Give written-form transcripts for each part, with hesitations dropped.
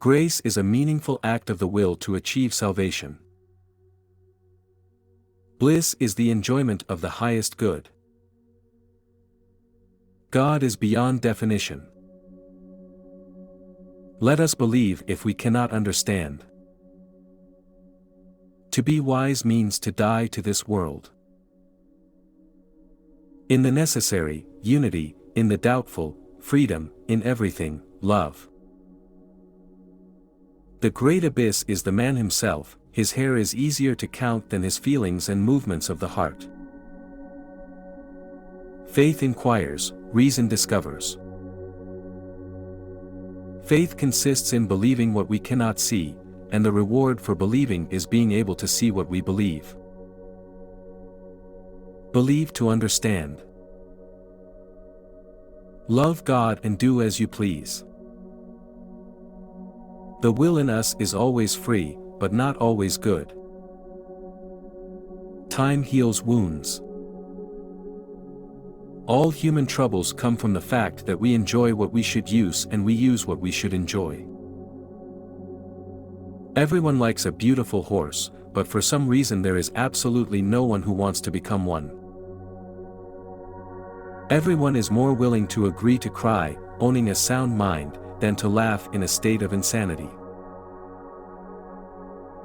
Grace is a meaningful act of the will to achieve salvation. Bliss is the enjoyment of the highest good. God is beyond definition. Let us believe if we cannot understand. To be wise means to die to this world. In the necessary, unity; in the doubtful, freedom; in everything, love. The great abyss is the man himself; his hair is easier to count than his feelings and movements of the heart. Faith inquires, reason discovers. Faith consists in believing what we cannot see, and the reward for believing is being able to see what we believe. Believe to understand. Love God and do as you please. The will in us is always free, but not always good. Time heals wounds. All human troubles come from the fact that we enjoy what we should use and we use what we should enjoy. Everyone likes a beautiful horse, but for some reason there is absolutely no one who wants to become one. Everyone is more willing to agree to cry, owning a sound mind, than to laugh in a state of insanity.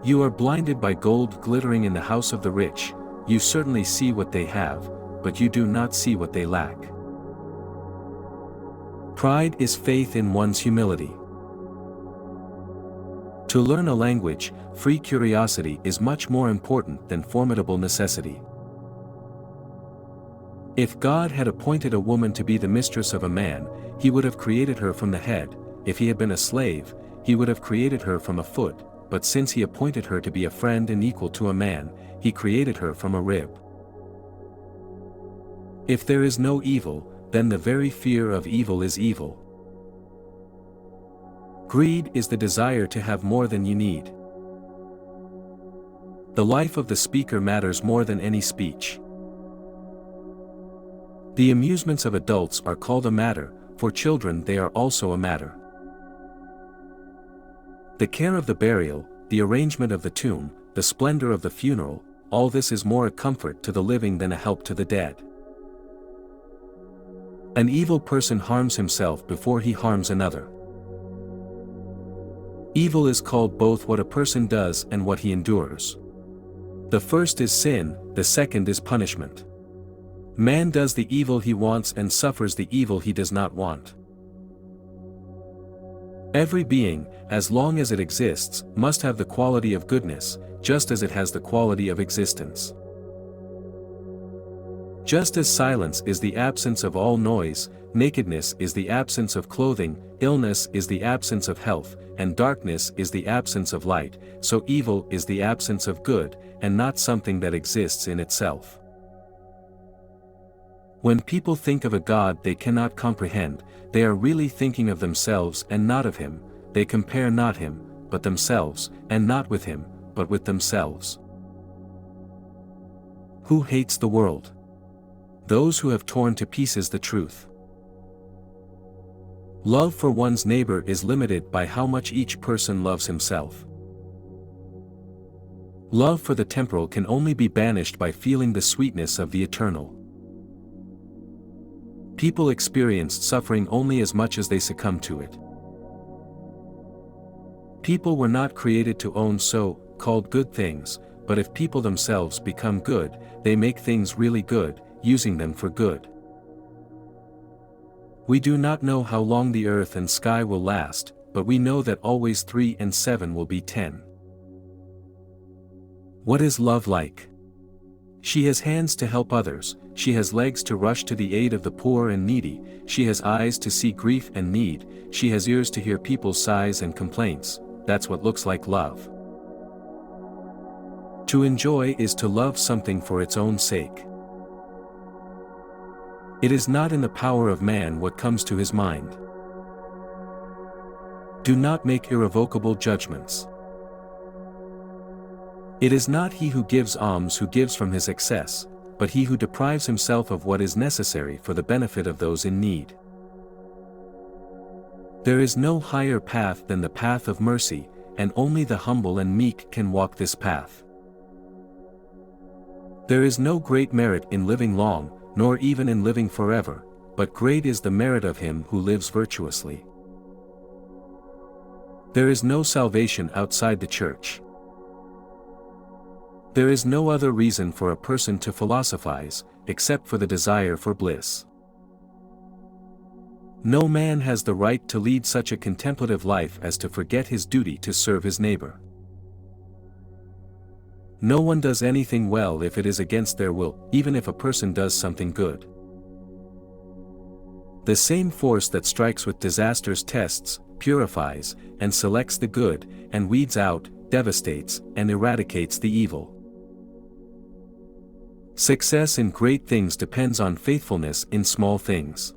You are blinded by gold glittering in the house of the rich; you certainly see what they have, but you do not see what they lack. Pride is faith in one's humility. To learn a language, free curiosity is much more important than formidable necessity. If God had appointed a woman to be the mistress of a man, he would have created her from the head; if he had been a slave, he would have created her from a foot; but since he appointed her to be a friend and equal to a man, he created her from a rib. If there is no evil, then the very fear of evil is evil. Greed is the desire to have more than you need. The life of the speaker matters more than any speech. The amusements of adults are called a matter; for children they are also a matter. The care of the burial, the arrangement of the tomb, the splendor of the funeral, all this is more a comfort to the living than a help to the dead. An evil person harms himself before he harms another. Evil is called both what a person does and what he endures. The first is sin, the second is punishment. Man does the evil he wants and suffers the evil he does not want. Every being, as long as it exists, must have the quality of goodness, just as it has the quality of existence. Just as silence is the absence of all noise, nakedness is the absence of clothing, illness is the absence of health, and darkness is the absence of light, so evil is the absence of good, and not something that exists in itself. When people think of a God they cannot comprehend, they are really thinking of themselves and not of him; they compare not him, but themselves, and not with him, but with themselves. Who hates the world? Those who have torn to pieces the truth. Love for one's neighbor is limited by how much each person loves himself. Love for the temporal can only be banished by feeling the sweetness of the eternal. People experience suffering only as much as they succumb to it. People were not created to own so-called good things, but if people themselves become good, they make things really good, using them for good. We do not know how long the earth and sky will last, but we know that always 3 and 7 will be 10. What is love like? She has hands to help others, she has legs to rush to the aid of the poor and needy, she has eyes to see grief and need, she has ears to hear people's sighs and complaints. That's what looks like love. To enjoy is to love something for its own sake. It is not in the power of man what comes to his mind. Do not make irrevocable judgments. It is not he who gives alms who gives from his excess, but he who deprives himself of what is necessary for the benefit of those in need. There is no higher path than the path of mercy, and only the humble and meek can walk this path. There is no great merit in living long, nor even in living forever, but great is the merit of him who lives virtuously. There is no salvation outside the church. There is no other reason for a person to philosophize, except for the desire for bliss. No man has the right to lead such a contemplative life as to forget his duty to serve his neighbor. No one does anything well if it is against their will, even if a person does something good. The same force that strikes with disaster's tests, purifies, and selects the good, and weeds out, devastates, and eradicates the evil. Success in great things depends on faithfulness in small things.